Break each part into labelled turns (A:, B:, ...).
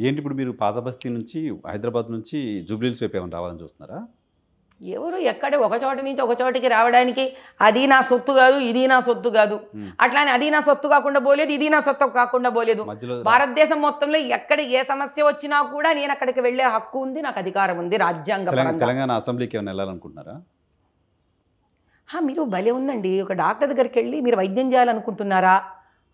A: ఏంటి ఇప్పుడు మీరు పాత బస్తీ నుంచి హైదరాబాద్ నుంచి జూబ్లీ హిల్స్ వైపు ఏమైనా రావాలని చూస్తున్నారా?
B: ఎవరు ఎక్కడ ఒక చోట నుంచి ఒక చోటికి రావడానికి అది నా సొత్తు కాదు, ఇది నా సొత్తు కాదు. అట్లానే అది నా సొత్తు కాకుండా పోలేదు, ఇది నా సొత్తు కాకుండా పోలేదు.
A: మధ్యలో
B: భారతదేశం మొత్తంలో ఎక్కడ ఏ సమస్య వచ్చినా కూడా నేను అక్కడికి వెళ్ళే హక్కు ఉంది, నాకు అధికారం ఉంది రాజ్యాంగపరంగా.
A: తెలంగాణ అసెంబ్లీకి ఏమైనా వెళ్ళాలనుకుంటున్నారా?
B: మీరు భలే ఉందండి. ఒక డాక్టర్ దగ్గరికి వెళ్ళి మీరు వైద్యం చేయాలనుకుంటున్నారా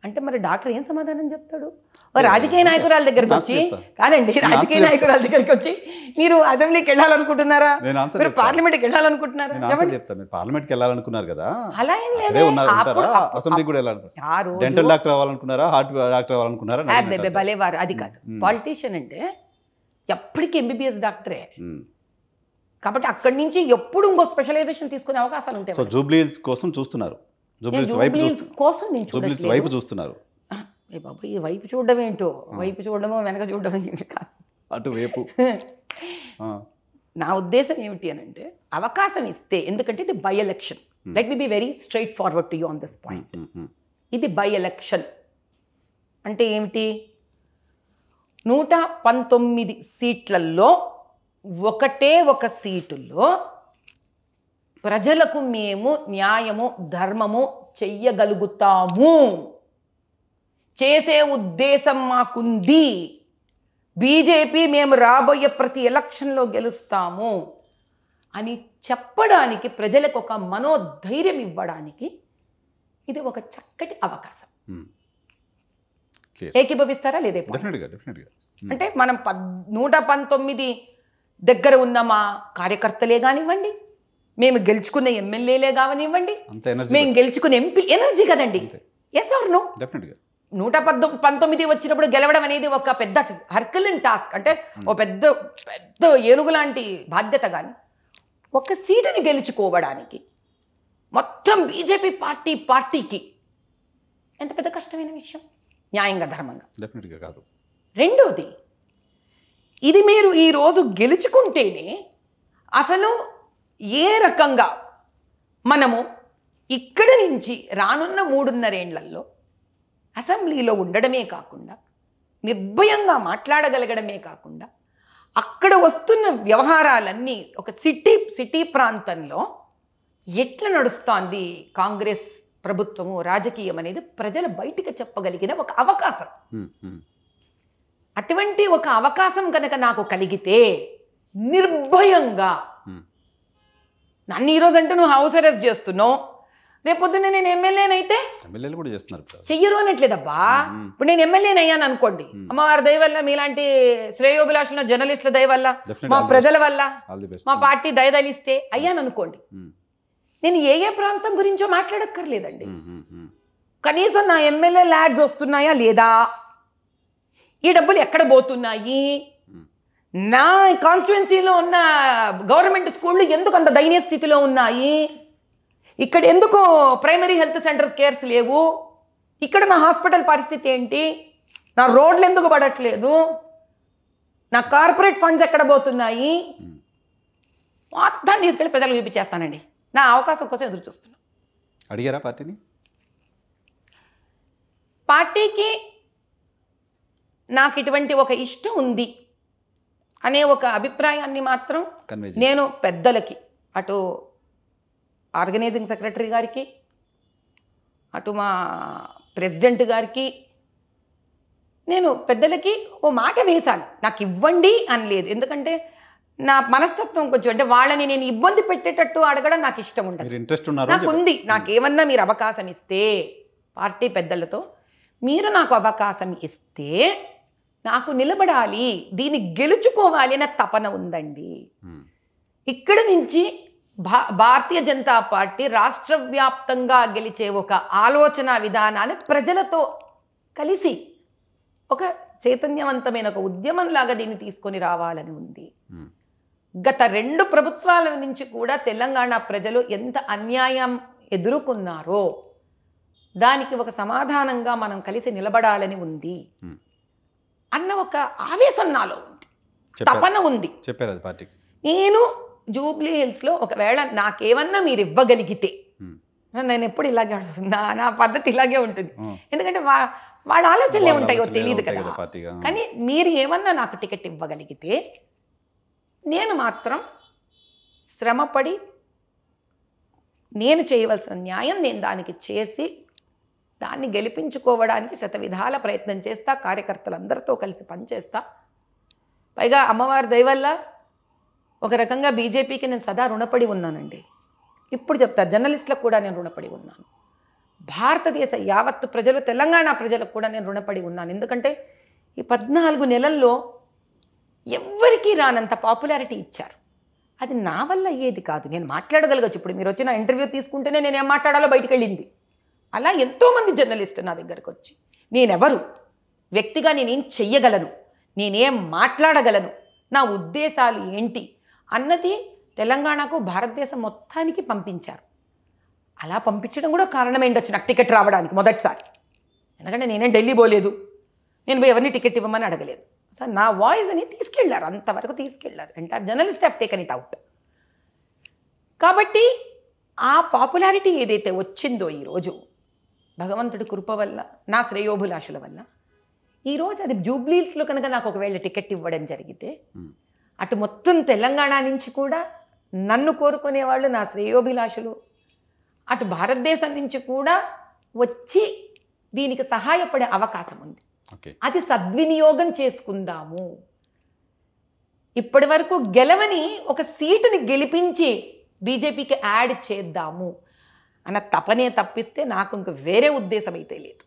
B: అంటే మరి డాక్టర్ ఏం సమాధానం చెప్తాడు? రాజకీయ నాయకురాల దగ్గరికి వచ్చి కాదండి, రాజకీయ నాయకురాల దగ్గరికి వచ్చి మీరు అసెంబ్లీకి వెళ్ళాలనుకుంటున్నారా, మీరు పార్లమెంట్కి వెళ్ళాలనుకుంటున్నారా?
A: పార్లమెంట్కి వెళ్ళాలనుకున్నారు కదా,
B: అలా ఏం లేదు.
A: అసెంబ్లీకి కూడా వెళ్ళాలనుకుంటున్నారు. డెంటల్ డాక్టర్ అవ్వాలనుకున్నారా, హార్ట్ డాక్టర్ అవ్వాలనుకున్నారా?
B: భలేవారు. అది కాదు, పాలిటీషియన్ అంటే ఎప్పటికీ ఎంబీబీఎస్ డాక్టరే కాబట్టి అక్కడి నుంచి ఎప్పుడు ఇంకో స్పెషలైజేషన్ తీసుకునే అవకాశాలు ఉంటాయి.
A: సో జూబ్లీ హిల్స్ కోసం చూస్తున్నారు, వైపు చూస్తున్నారు.
B: బాబు ఈ వైపు చూడడం ఏంటో, వైపు చూడడమో వెనక చూడడం కాదు,
A: అటు వైపు.
B: నా ఉద్దేశం ఏమిటి అని అంటే అవకాశం ఇస్తే, ఎందుకంటే ఇది by election. Let me be very straight forward to you on this point. ఇది బై ఎలక్షన్ అంటే ఏమిటి? 119 సీట్లలో ఒకటే ఒక సీటులో ప్రజలకు మేము న్యాయము ధర్మము చెయ్యగలుగుతాము, చేసే ఉద్దేశం మాకుంది. బీజేపీ మేము రాబోయే ప్రతి ఎలక్షన్లో గెలుస్తాము అని చెప్పడానికి, ప్రజలకు ఒక మనోధైర్యం ఇవ్వడానికి ఇది ఒక చక్కటి అవకాశం. ఏకీభవిస్తారా లేదే? అంటే మనం 119 దగ్గర ఉన్న మా కార్యకర్తలే కానివ్వండి, మేము గెలుచుకున్న ఎమ్మెల్యేలే కావనివ్వండి, మేము గెలుచుకున్న ఎంపీ, ఎనర్జీ కదండి. Yes or no? 119 వచ్చినప్పుడు గెలవడం అనేది ఒక పెద్ద హర్కులన్ టాస్క్, అంటే ఒక పెద్ద పెద్ద ఏనుగు లాంటి బాధ్యత. కానీ ఒక సీటుని గెలుచుకోవడానికి మొత్తం బీజేపీ పార్టీకి ఎంత పెద్ద కష్టమైన విషయం, న్యాయంగా ధర్మంగా
A: కాదు.
B: రెండోది, ఇది మీరు ఈరోజు గెలుచుకుంటేనే అసలు ఏ రకంగా మనము ఇక్కడి నుంచి రానున్న 3.5 ఏళ్లలో అసెంబ్లీలో ఉండడమే కాకుండా, నిర్భయంగా మాట్లాడగలగడమే కాకుండా, అక్కడ వస్తున్న వ్యవహారాలన్నీ ఒక సిటీ ప్రాంతంలో ఎట్లా నడుస్తోంది కాంగ్రెస్ ప్రభుత్వము, రాజకీయం అనేది ప్రజలు బయటికి చెప్పగలిగిన ఒక అవకాశం. అటువంటి ఒక అవకాశం కనుక నాకు కలిగితే నిర్భయంగా, నన్ను ఈరోజు అంటే నువ్వు హౌస్ అరెస్ట్ చేస్తున్నావు, రేపొద్దునే నేను ఎమ్మెల్యేనైతే చెయ్యరు అనట్లేదబ్బా. ఇప్పుడు నేను ఎమ్మెల్యేనయ్యాను అనుకోండి, అమ్మవారి దయ వల్ల, మీలాంటి శ్రేయోభిలాషుల జర్నలిస్టుల దయ వల్ల, మా ప్రజల వల్ల, మా పార్టీ దయదలిస్తే అయ్యాను అనుకోండి, నేను ఏ ప్రాంతం గురించో మాట్లాడక్కర్లేదండి. కనీసం నా ఎమ్మెల్యే ల్యాడ్స్ వస్తున్నాయా లేదా, ఈ డబ్బులు ఎక్కడ పోతున్నాయి, నా కాన్స్టిట్యుయెన్సీలో ఉన్న గవర్నమెంట్ స్కూళ్ళు ఎందుకు అంత దయనీయ స్థితిలో ఉన్నాయి, ఇక్కడ ఎందుకు ప్రైమరీ హెల్త్ సెంటర్స్ కేర్స్ లేవు, ఇక్కడ నా హాస్పిటల్ పరిస్థితి ఏంటి, నా రోడ్లు ఎందుకు పడట్లేదు, నా కార్పొరేట్ ఫండ్స్ ఎక్కడ పోతున్నాయి, మొత్తం తీసుకెళ్ళి ప్రజలకు చూపించేస్తానండి. నా అవకాశం కోసం ఎదురు చూస్తున్నా.
A: అడిగారా
B: పార్టీకి నాకు ఇటువంటి ఒక ఇష్టం ఉంది అనే ఒక అభిప్రాయాన్ని మాత్రం నేను పెద్దలకి, అటు ఆర్గనైజింగ్ సెక్రటరీ గారికి, అటు మా ప్రెసిడెంట్ గారికి, నేను పెద్దలకి ఓ మాట వేశాను. నాకు ఇవ్వండి అని లేదు, ఎందుకంటే నా మనస్తత్వం కొంచెం, అంటే వాళ్ళని నేను ఇబ్బంది పెట్టేటట్టు అడగడం నాకు ఇష్టం ఉండదు. నాకు ఉంది, నాకేమన్నా మీరు అవకాశం ఇస్తే, పార్టీ పెద్దలతో మీరు నాకు అవకాశం ఇస్తే నాకు నిలబడాలి, దీన్ని గెలుచుకోవాలి అనే తపన ఉందండి. ఇక్కడ నుంచి భారతీయ జనతా పార్టీ రాష్ట్ర వ్యాప్తంగా గెలిచే ఒక ఆలోచన విధానాన్ని ప్రజలతో కలిసి ఒక చైతన్యవంతమైన ఒక ఉద్యమంలాగా దీన్ని తీసుకొని రావాలని ఉంది. గత 2 ప్రభుత్వాల నుంచి కూడా తెలంగాణ ప్రజలు ఎంత అన్యాయం ఎదుర్కొన్నారో దానికి ఒక సమాధానంగా మనం కలిసి నిలబడాలని ఉంది అన్న ఒక ఆవేశం నాలో ఉంది, తపన ఉంది. నేను జూబ్లీ హిల్స్లో ఒకవేళ నాకేమన్నా మీరు ఇవ్వగలిగితే, నేను ఎప్పుడు ఇలాగే నా పద్ధతి ఇలాగే ఉంటుంది, ఎందుకంటే వాళ్ళ ఆలోచనలు
A: వాళ్ళ
B: ఏముంటాయో
A: ఆలోచనలు
B: తెలియదు
A: ఉంటాయి
B: కదా.
A: కదా పార్టీగా.
B: కానీ మీరు ఏమన్నా నాకు టికెట్ ఇవ్వగలిగితే నేను మాత్రం శ్రమపడి నేను చేయవలసిన న్యాయం నేను దానికి చేసి దాన్ని గెలిపించుకోవడానికి శతవిధాల ప్రయత్నం చేస్తా. కార్యకర్తలందరితో కలిసి పనిచేస్తా. పైగా అమ్మవారి దయ వల్ల ఒక రకంగా బీజేపీకి నేను సదా రుణపడి ఉన్నానండి. ఇప్పుడు చెప్తా, జర్నలిస్టులకు కూడా నేను రుణపడి ఉన్నాను. భారతదేశ యావత్తు ప్రజలు, తెలంగాణ ప్రజలకు కూడా నేను రుణపడి ఉన్నాను. ఎందుకంటే ఈ 14 నెలల్లో ఎవ్వరికీ రానంత పాపులారిటీ ఇచ్చారు. అది నా వల్ల అయ్యేది కాదు. నేను మాట్లాడగలగచ్చు. ఇప్పుడు మీరు వచ్చిన ఇంటర్వ్యూ తీసుకుంటేనే నేనేం మాట్లాడాలో బయటికి వెళ్ళింది. అలా ఎంతోమంది జర్నలిస్టు నా దగ్గరకు వచ్చి నేనెవరు, వ్యక్తిగా నేనేం చెయ్యగలను, నేనేం మాట్లాడగలను, నా ఉద్దేశాలు ఏంటి అన్నది తెలంగాణకు, భారతదేశం మొత్తానికి పంపించారు. అలా పంపించడం కూడా కారణమేంటొచ్చు నాకు టికెట్ రావడానికి మొదటిసారి. ఎందుకంటే నేనేం ఢిల్లీ పోలేదు, నేను పోయి ఎవరిని టికెట్ ఇవ్వమని అడగలేదు. సార్ నా వాయిస్ని తీసుకెళ్లారు, అంతవరకు తీసుకెళ్లారు. Entire journalist have taken it out. కాబట్టి ఆ పాపులారిటీ ఏదైతే వచ్చిందో ఈరోజు భగవంతుడి కృప వల్ల, నా శ్రేయోభిలాషుల వల్ల, ఈరోజు అది జూబ్లీహిల్స్లో కనుక నాకు ఒకవేళ టికెట్ ఇవ్వడం జరిగితే అటు మొత్తం తెలంగాణ నుంచి కూడా నన్ను కోరుకునేవాళ్ళు నా శ్రేయోభిలాషులు, అటు భారతదేశం నుంచి కూడా వచ్చి దీనికి సహాయపడే అవకాశం ఉంది. అది సద్వినియోగం చేసుకుందాము. ఇప్పటి వరకు గెలవని ఒక సీటుని గెలిపించి బీజేపీకి యాడ్ చేద్దాము అన్న తపనే తప్పిస్తే నాకు ఇంక వేరే ఉద్దేశం అయితే లేదు.